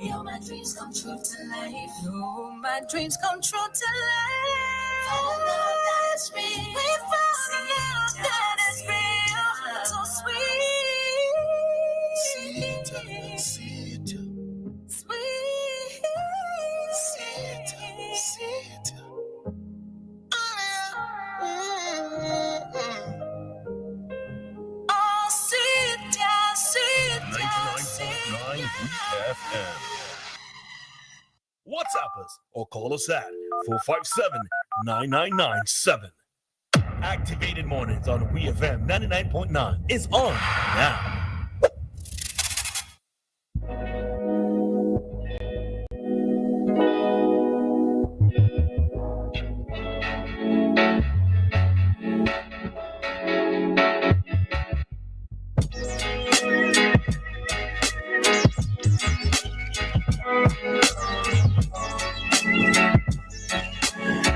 Yo, my dreams come true to life. Yo, my dreams come true to life. Found a love that is real. We found a love that is real. So sweet. Sweet. Sweet. Oh, sit down, sit down, 99.9 WEFM. WhatsApp us or call us at 457-9997. Activated Mornings on WEFM 99.9 is on now.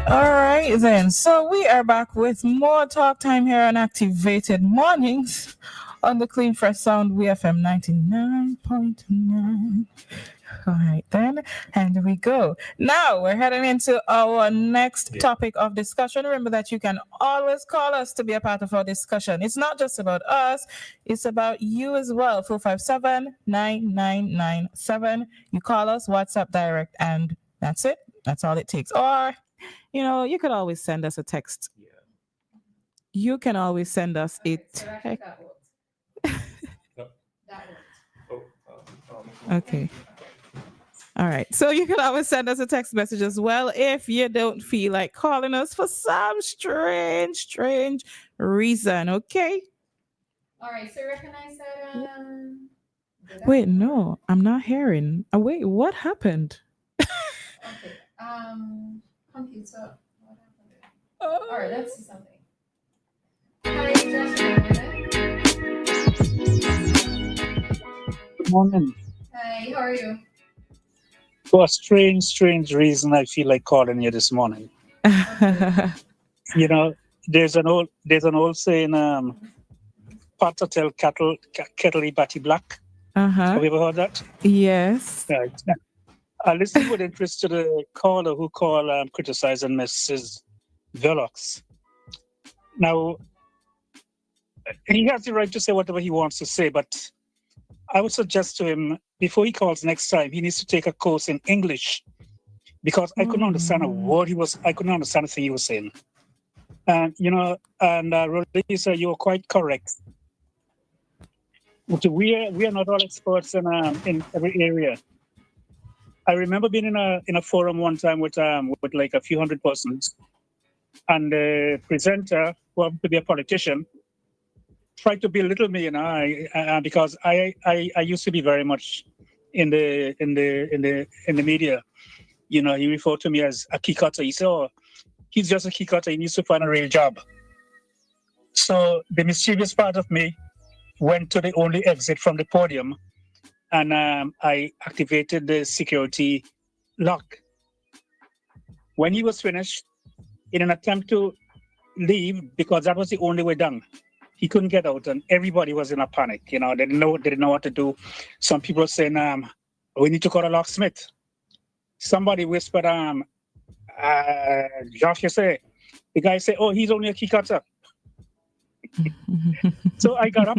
All right, then. So we are back with more talk time here on Activated Mornings on the Clean Fresh Sound WEFM 99.9. All right, then. And we go. Now we're heading into our next topic of discussion. Remember that you can always call us to be a part of our discussion. It's not just about us, it's about you as well. 457-9997. You call us, WhatsApp direct, and that's it. That's all it takes. Or you could always send us a text. Yeah. You can always send us a text. Okay. All right. So you can always send us a text message as well if you don't feel like calling us for some strange reason. Okay. All right. So recognize that. Wait, no, I'm not hearing. Wait, what happened? Okay. Computer. What happened? All right, let's see something. Hi, Good morning. Hi, how are you? For a strange reason, I feel like calling you this morning. There's an old saying, pot to tell kettle batty black. Have you ever heard that? Yes. Right. I listened with interest to the caller who called criticizing Mrs. Velox. Now, he has the right to say whatever he wants to say, but I would suggest to him, before he calls next time, he needs to take a course in English, because I couldn't understand a word I couldn't understand a thing he was saying. And, Roleza, you are quite correct. We are not all experts in every area. I remember being in a forum one time with like a few hundred persons, and the presenter, who happened to be a politician, tried to belittle me, because I used to be very much in the media. He referred to me as a key cutter. He said, "Oh, he's just a key cutter. He needs to find a real job." So the mischievous part of me went to the only exit from the podium, and I activated the security lock. When he was finished, in an attempt to leave, because that was the only way down, he couldn't get out, and everybody was in a panic. They didn't know what to do. Some people were saying, "We need to call a locksmith." Somebody whispered, "Josh, you say." The guy said, "Oh, he's only a key cutter." So I got up,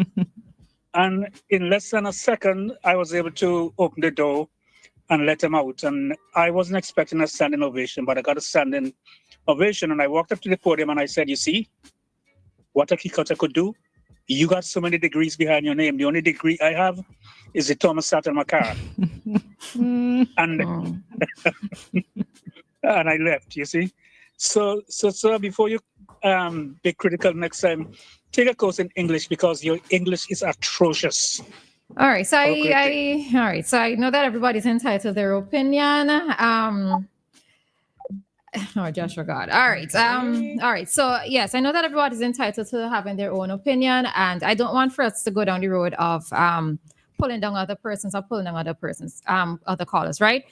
and in less than a second, I was able to open the door and let him out. And I wasn't expecting a standing ovation, but I got a standing ovation. And I walked up to the podium and I said, "You see what a key cutter could do? You got so many degrees behind your name. The only degree I have is the Thomas Saturn Macar." And and I left, you see. So before you be critical next time, take a course in English, because your English is atrocious. All right. So I know that everybody's entitled to their opinion. Josh forgot. All right. So yes, I know that everybody's entitled to having their own opinion, and I don't want for us to go down the road of pulling down other persons or pulling down other callers, right?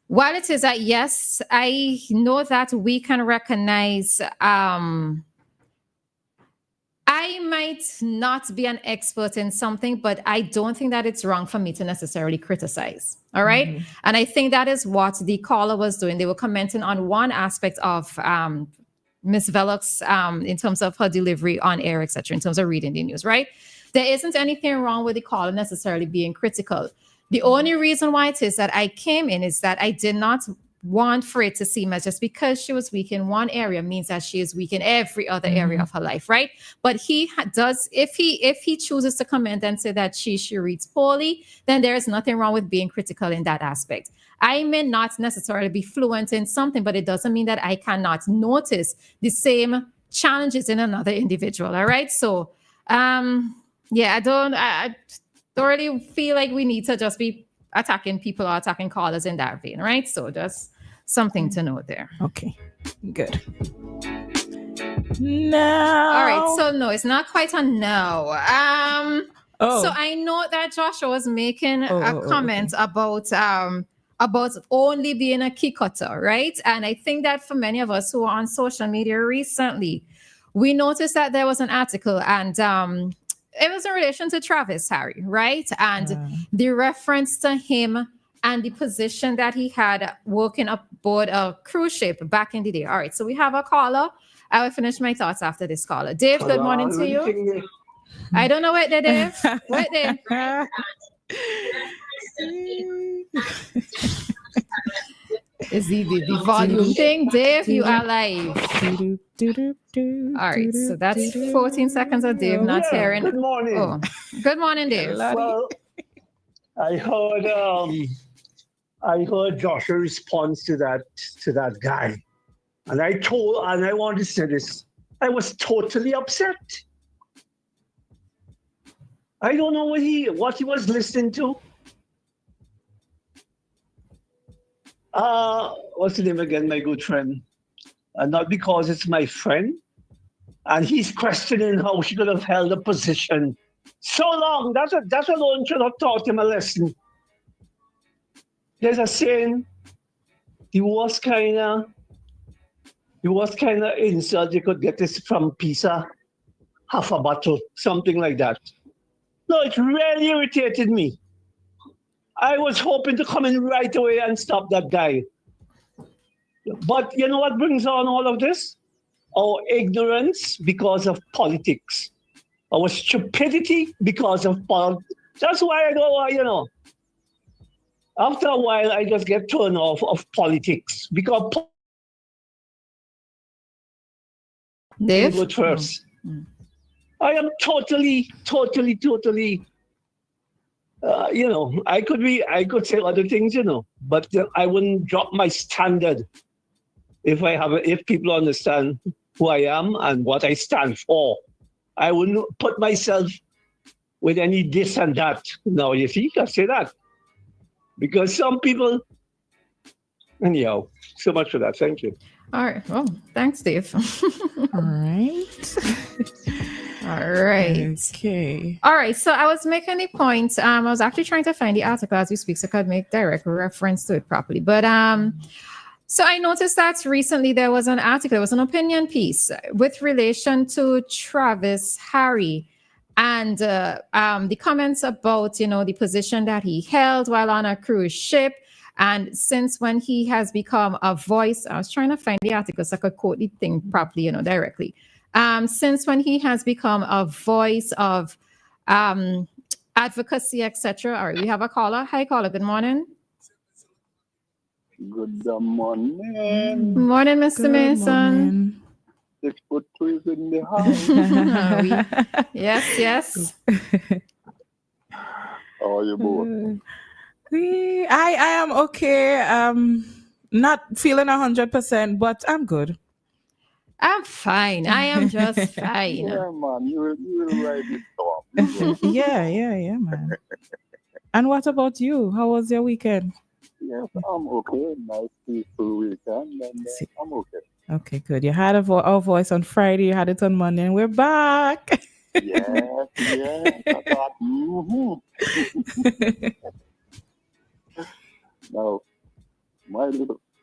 While it is that, yes, I know that we can recognize I might not be an expert in something, but I don't think that it's wrong for me to necessarily criticize. All right. And I think that is what the caller was doing. They were commenting on one aspect of Miss Velox in terms of her delivery on air, etc., in terms of reading the news, right? There isn't anything wrong with the caller necessarily being critical. The only reason why it is that I came in is that I did not want for it to seem as just because she was weak in one area means that she is weak in every other area of her life, right? But he does, if he chooses to comment and say that she reads poorly, then there is nothing wrong with being critical in that aspect. I may not necessarily be fluent in something, but it doesn't mean that I cannot notice the same challenges in another individual. All right. So yeah, I don't really feel like we need to just be attacking people or attacking callers in that vein, right? So just something to note there. Okay, good. No. All right, so no, it's not quite a no. So I know that Joshua was making a comment about only being a key cutter, right? And I think that for many of us who are on social media recently, we noticed that there was an article and it was in relation to Travis Harry, right? And the reference to him and the position that he had working aboard a cruise ship back in the day. All right, so we have a caller. I will finish my thoughts after this caller. Dave, good morning to you. I don't know what they Dave. What they? Is the volume thing? Dave, you are live. All right, so that's 14 seconds of Dave not hearing. Good morning. Oh, good morning, Dave. Well, I heard Joshua's response to that guy, and I want to say this. I was totally upset. I don't know what he was listening to. What's the name again, my good friend? Not because it's my friend. And he's questioning how she could have held a position so long. That alone should have taught him a lesson. There's a saying, the worst kind of insult you could get is from pizza, half a bottle, something like that. No, it really irritated me. I was hoping to come in right away and stop that guy. But you know what brings on all of this? Our ignorance because of politics. Our stupidity because of politics. That's why I go, after a while, I just get turned off of politics. Because Dave? Go first. I am totally, I could say other things, but I wouldn't drop my standard if people understand who I am and what I stand for. I wouldn't put myself with any this and that. Now, you see, I say that. Because some people, anyhow, so much for that. Thank you. All right. Well, thanks, Dave. All right. All right. Okay. All right. So I was making a point. I was actually trying to find the article as we speak so I could make direct reference to it properly. But so I noticed that recently there was an article, there was an opinion piece with relation to Travis Harry and the comments about, the position that he held while on a cruise ship. And since when he has become a voice, I was trying to find the article so I could quote the thing properly, directly. Since when he has become a voice of advocacy, etc. All right, we have a caller. Hi, caller. Good morning. Good morning. Good morning, Mr. Mason. 6 foot 3 is in the house. Yes. How are you both? I am okay. Not feeling 100%, but I'm good. I'm fine. I am just fine. Yeah, man. You will ride the storm. Yeah, man. And what about you? How was your weekend? Yes, I'm okay. Nice, peaceful weekend. And I'm okay. Okay, good. You had our voice on Friday. You had it on Monday, and we're back. Yes. I thought, Now,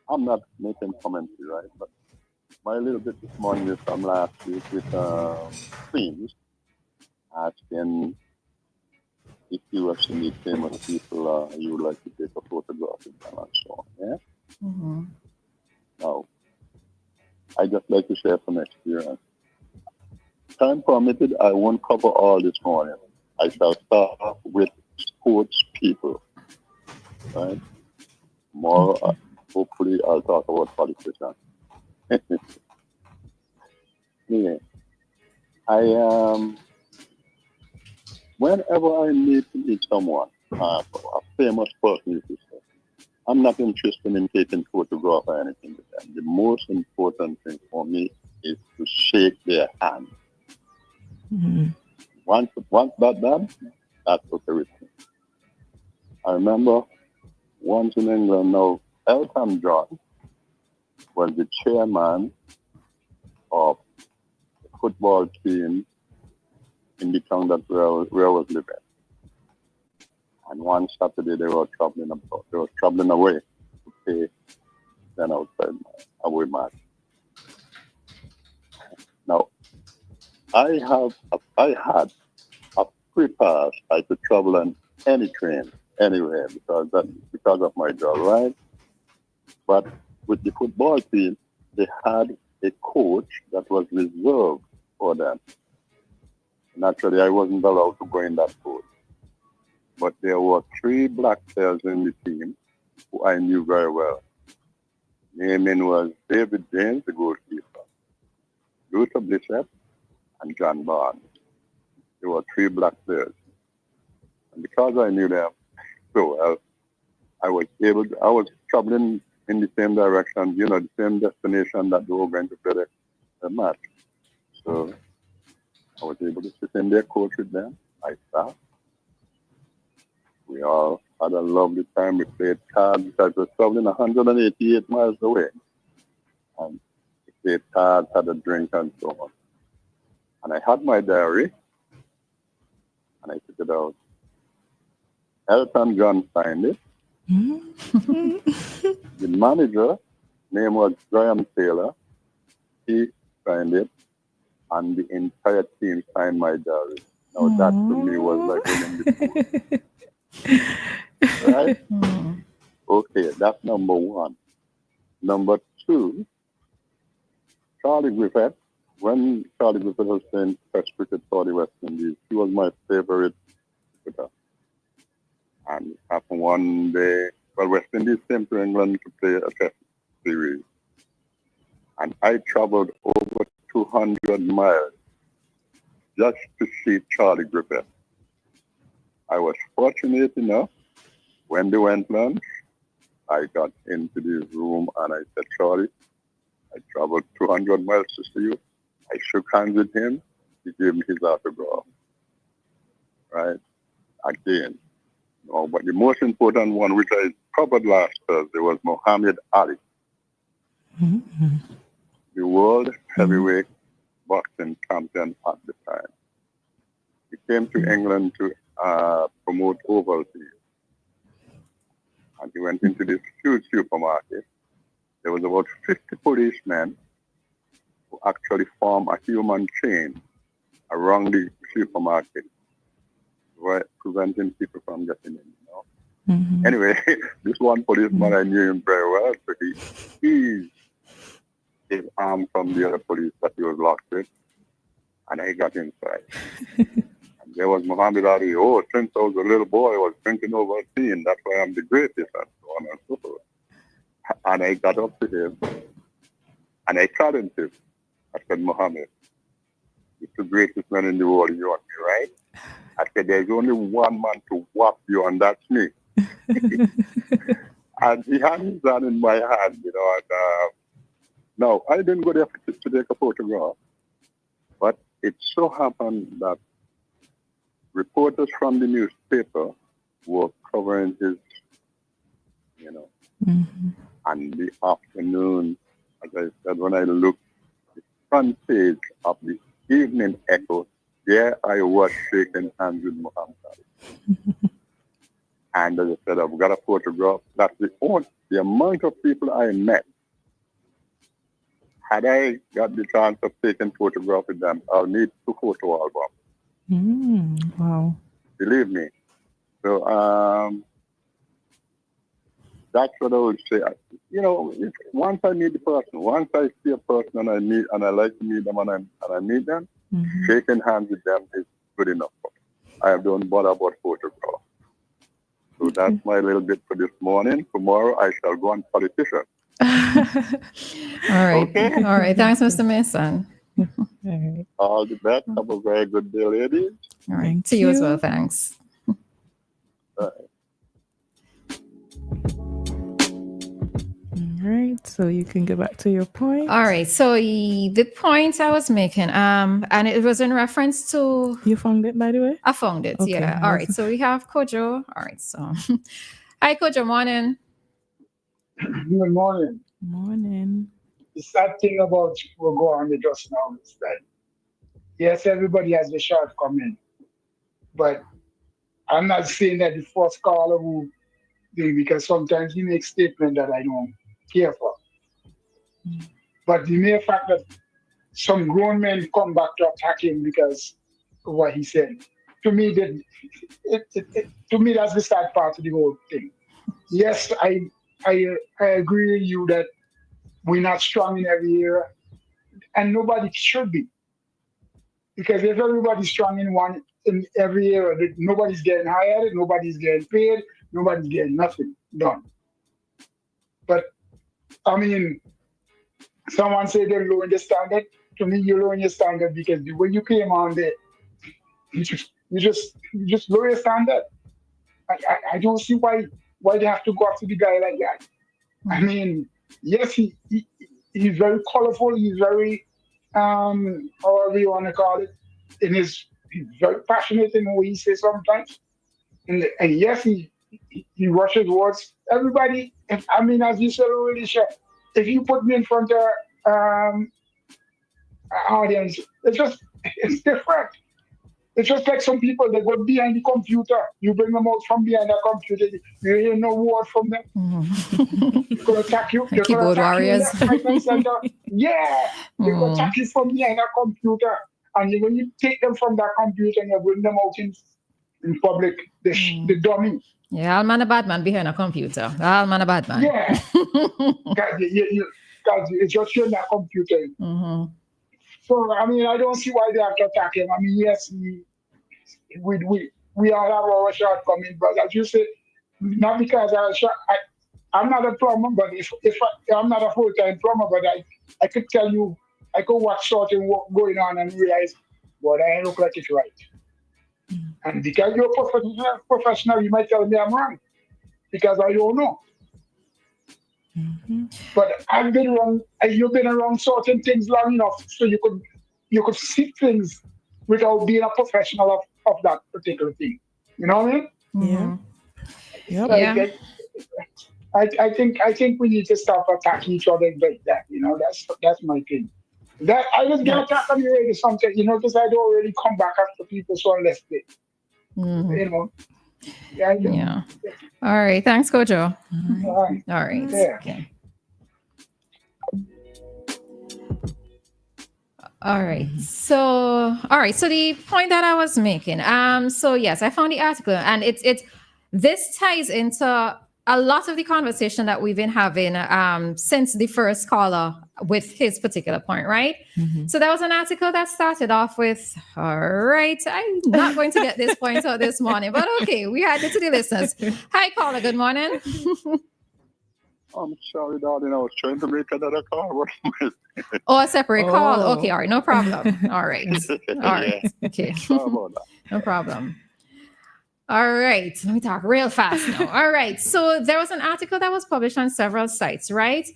I'm not making commentary, right? But my little bit this morning is from last week with Cain. asking if you were to meet famous people, you would like to take a photograph with them and so on. Yeah. Mm-hmm. Now, I just like to share some experience. Time permitted, I won't cover all this morning. I shall start off with sports people, right? More, hopefully, I'll talk about politicians. Yeah, I whenever I need to meet someone, a famous person, you could say, I'm not interested in taking photographs or anything like that. The most important thing for me is to shake their hand. Mhm. Once that done, that's okay with me. I remember once in England now, Elton John was the chairman of the football team in the town that where I was living. And one Saturday they were traveling away to play then outside away match. Now I had a free pass. I could travel on any train, anywhere because of my job, right? But with the football team, they had a coach that was reserved for them. Naturally, I wasn't allowed to go in that coach. But there were three black players in the team who I knew very well. Naming was David James, the goalkeeper, Luther Bishop, and John Barnes. There were three black players. And because I knew them so well, I was traveling in the same direction, the same destination that they were going to play the match. So I was able to sit in their coach with them. I sat. We all had a lovely time. We played cards because we were traveling 188 miles away. And we played cards, had a drink, and so on. And I had my diary, and I took it out. Elton John signed it. The manager, name was Graham Taylor, he signed it, and the entire team signed my diary. Now that to me was like winning the pool. Right? Okay, that's number one. Number two, Charlie Griffith. When Charlie Griffith was playing Test cricket for the West Indies, he was my favorite cricketer. And it happened one day, West Indies came to England to play a Test series. And I traveled over 200 miles just to see Charlie Griffith. I was fortunate enough, when they went lunch, I got into this room and I said, Charlie, I traveled 200 miles to see you. I shook hands with him. He gave me his autograph. Right? Again. No, but the most important one, which I covered last Thursday, was Muhammad Ali. Mhm. The world heavyweight boxing champion at the time. He came to England to promote Ovaltine. And he went into this huge supermarket. There was about 50 policemen who actually formed a human chain around the supermarket, preventing people from getting in. Mhm. Anyway, this one policeman, I knew him very well, so he seized his arm from the other police that he was locked with, and I got inside. And there was Muhammad Ali. Oh, since I was a little boy, I was drinking Ovaltine. That's why I'm the greatest, and so on and so forth. And I got up to him, and I challenged him. I said, Muhammad, you're the greatest man in the world, you want me, right? I said, there's only one man to whop you, and that's me. And he had his hand in my hand, and no, I didn't go there to take a photograph. But it so happened that reporters from the newspaper were covering his, and the afternoon, as I said, when I looked at the front page of the Evening Echo, there I was shaking hands with Muhammad Ali. And as I said, I've got a photograph. That's the amount of people I met. Had I got the chance of taking photographs with them, I'll need 2 photo albums. Wow. Believe me. So that's what I would say. Once I meet the person, once I see a person and I like to meet them and I meet them, shaking hands with them is good enough for me. I don't bother about photograph. So that's my little bit for this morning. Tomorrow I shall go on politician. All right. Okay. All right. Thanks, Mr. Mason. All right. All the best. Have a very good day, ladies. All right. Thank To you as you. well. Thanks. All right. So you can go back to your point. All right. So the point I was making, and it was in reference to. You found it, by the way? I found it. Okay, Yeah. All right. So we have Kojo. All right. So, hi, Kojo. Morning. Good morning. Morning. The sad thing about what go on with us now is that, yes, everybody has a shortcoming, but I'm not saying that the first caller who do, because sometimes he makes statements that I don't care for. But the mere fact that some grown men come back to attack him because of what he said, to me, to me that's the sad part of the whole thing. Yes, I agree with you that we're not strong in every area, and nobody should be. Because if everybody's strong in every area, nobody's getting hired, nobody's getting paid, nobody's getting nothing done. But I mean, someone said they're lowering the standard. To me, you're lowering your standard because the way you came on there, you just lower your standard. I don't see why they have to go after the guy like that. I mean, yes, he's very colorful. He's very however you want to call it. He's very passionate in what he says sometimes. And yes, he rushes words. Everybody, as you said already, Chef, if you put me in front of audience, it's different. It's just like some people, they go behind the computer. You bring them out from behind the computer. You hear no word from them. They're going to attack you. They're going to Keyboard attack warriors. you left, right, and center. Yeah. They're going to attack you from behind the computer. And when you take them from that computer and you bring them out in public, the dummy. Yeah, all man a bad man behind a computer. All man a bad man. Yeah. Because it's just you in that computer. So, I don't see why they have to attack him. Yes, we all have our shortcomings, but as you say, not because I'm not a plumber, but if I'm not a full-time plumber, but I could tell you, I could watch certain work going on and realize, but I look like it's right. And because you're a professional, you might tell me I'm wrong, because I don't know. But I've been wrong. You've been around certain things long enough, so you could see things without being a professional of that particular thing. You know what I mean? Yeah. Yeah. I think we need to stop attacking each other like that. That's my thing. That I just get attacked on the radio sometimes, because I don't already come back after people so less big. Yeah. All right. Thanks, Kojo. All right. All right. Yeah. Okay. All right. So the point that I was making. So yes, I found the article, and this ties into a lot of the conversation that we've been having since the first caller with his particular point, right? So there was an article that started off with, all right, I'm not going to get this point out this morning, but okay, we had it to the listeners. Hi, caller, good morning. I'm sorry, darling. I was trying to make another call. Oh, a separate call. Okay, all right, no problem. All right. All right. Yeah. Okay. Sorry about that. No problem. All right, let me talk real fast now. All right, so there was an article that was published on several sites, right?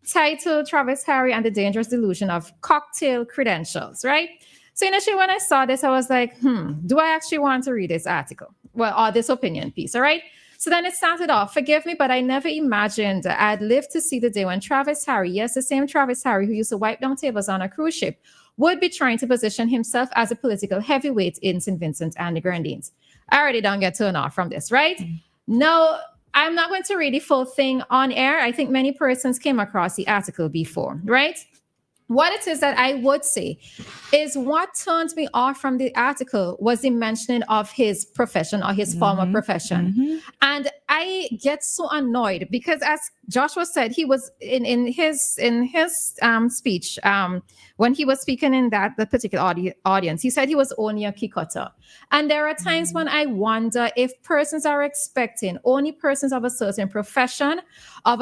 Titled Travis Harry and the Dangerous Delusion of Cocktail Credentials, right? So initially when I saw this, I was like, do I actually want to read this article? Well, or this opinion piece, all right? So then it started off, forgive me, but I never imagined I'd live to see the day when Travis Harry, yes, the same Travis Harry who used to wipe down tables on a cruise ship, would be trying to position himself as a political heavyweight in St. Vincent and the Grenadines. I already don't get turned off from this, right? No, I'm not going to read the full thing on air. I think many persons came across the article before, right? what it is that I would say is what turned me off from the article was the mentioning of his profession or his former profession. And I get so annoyed because, as Joshua said, he was in his speech, when he was speaking in the particular audience, he said he was only a key cutter. And there are times when I wonder if persons are expecting only persons of a certain profession, of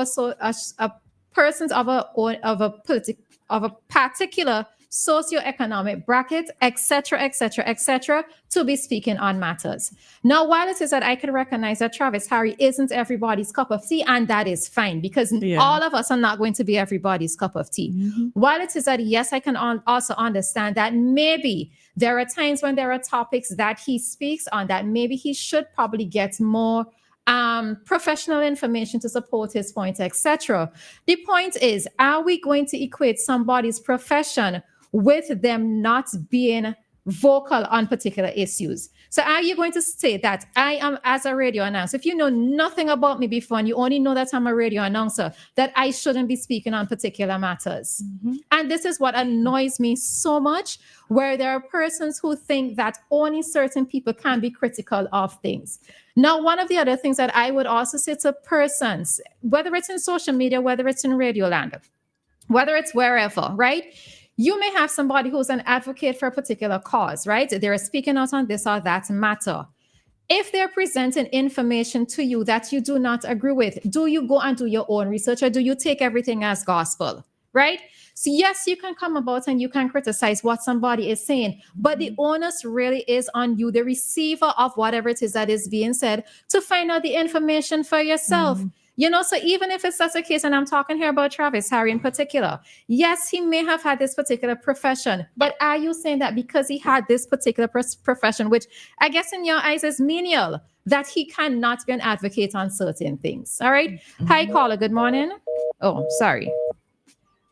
persons of a particular socioeconomic bracket, etc., to be speaking on matters. Now, while it is that I can recognize that Travis Harry isn't everybody's cup of tea, and that is fine, because all of us are not going to be everybody's cup of tea. While it is that, yes, I can also understand that maybe there are times when there are topics that he speaks on that maybe he should probably get more professional information to support his point, etc. The point is, are we going to equate somebody's profession with them not being vocal on particular issues? So are you going to say that I am, as a radio announcer, if you know nothing about me before and you only know that I'm a radio announcer, that I shouldn't be speaking on particular matters? And this is what annoys me so much, where there are persons who think that only certain people can be critical of things. Now, one of the other things that I would also say to persons, whether it's in social media, whether it's in radio land, whether it's wherever, right? You may have somebody who's an advocate for a particular cause, right? They're speaking out on this or that matter. If they're presenting information to you that you do not agree with, do you go and do your own research, or do you take everything as gospel, right? So yes, you can come about and you can criticize what somebody is saying, but the onus really is on you, the receiver of whatever it is that is being said, to find out the information for yourself. You know, so even if it's such a case, and I'm talking here about Travis Harry in particular, yes, he may have had this particular profession, but are you saying that because he had this particular profession, which I guess in your eyes is menial, that he cannot be an advocate on certain things? All right. Hi, caller. Good morning. Oh, sorry.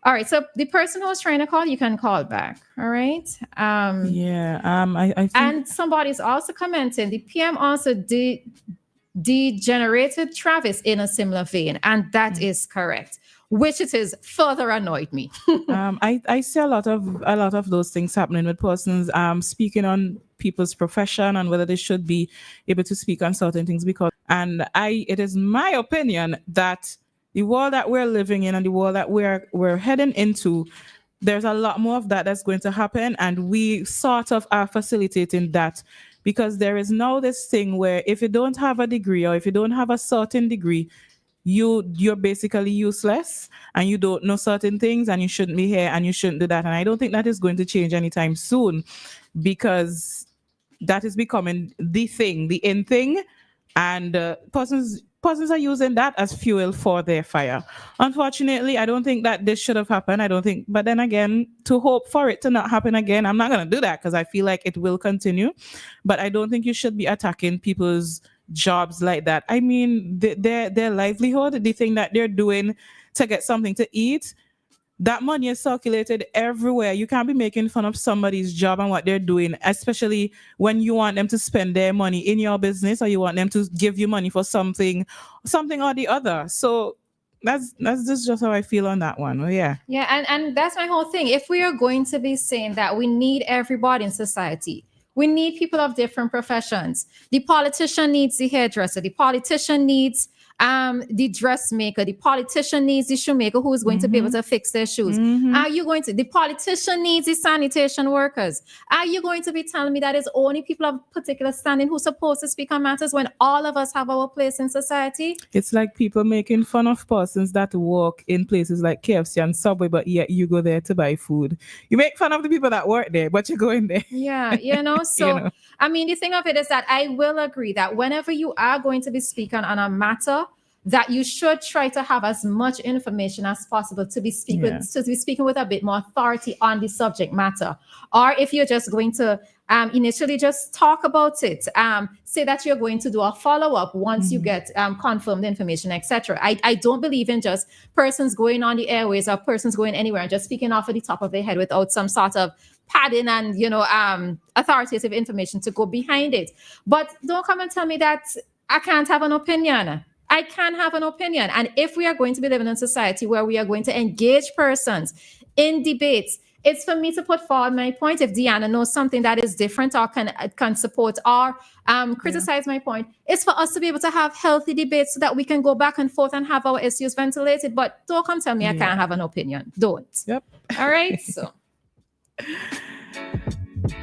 All right. So the person who was trying to call, you can call back. All right. I think... And somebody's also commenting. The PM also degenerated Travis in a similar vein, and that is correct, which it is further annoyed me. I see a lot of those things happening with persons speaking on people's profession and whether they should be able to speak on certain things, because it is my opinion that the world that we're living in and the world that we're heading into, there's a lot more of that that's going to happen, and we sort of are facilitating that. Because there is now this thing where if you don't have a degree, or if you don't have a certain degree, you're basically useless and you don't know certain things and you shouldn't be here and you shouldn't do that. And I don't think that is going to change anytime soon, because that is becoming the thing, the in thing, and persons are using that as fuel for their fire. Unfortunately, I don't think that this should have happened. But then again, to hope for it to not happen again, I'm not going to do that, because I feel like it will continue. But I don't think you should be attacking people's jobs like that. I mean, their livelihood, the thing that they're doing to get something to eat, that money is circulated everywhere. You can't be making fun of somebody's job and what they're doing, especially when you want them to spend their money in your business, or you want them to give you money for something or the other. So that's just how I feel on that one. Oh, yeah. Yeah, and that's my whole thing. If we are going to be saying that we need everybody in society, we need people of different professions. The politician needs the hairdresser. The politician needs the dressmaker. The politician needs the shoemaker who is going to be able to fix their shoes. The politician needs the sanitation workers. Are you going to be telling me that it's only people of particular standing who's supposed to speak on matters when all of us have our place in society? It's like people making fun of persons that work in places like KFC and Subway, but yet you go there to buy food. You make fun of the people that work there, but you go in there. Yeah, so I mean, the thing of it is that I will agree that whenever you are going to be speaking on a matter, that you should try to have as much information as possible to be speaking with a bit more authority on the subject matter. Or if you're just going to initially just talk about it, say that you're going to do a follow-up once you get confirmed information, etc. I don't believe in just persons going on the airways or persons going anywhere and just speaking off of the top of their head without some sort of padding and authoritative information to go behind it. But don't come and tell me that I can't have an opinion. I can have an opinion. And if we are going to be living in a society where we are going to engage persons in debates. It's for me to put forward my point. If Dianna knows something that is different or can support or criticize my point, it's for us to be able to have healthy debates so that we can go back and forth and have our issues ventilated. But don't come tell me I can't have an opinion. Don't. Yep. All right. So.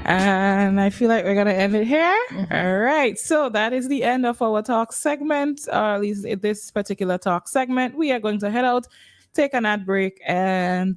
And I feel like we're going to end it here. All right. So that is the end of our talk segment, or at least this particular talk segment. We are going to head out, take an ad break, and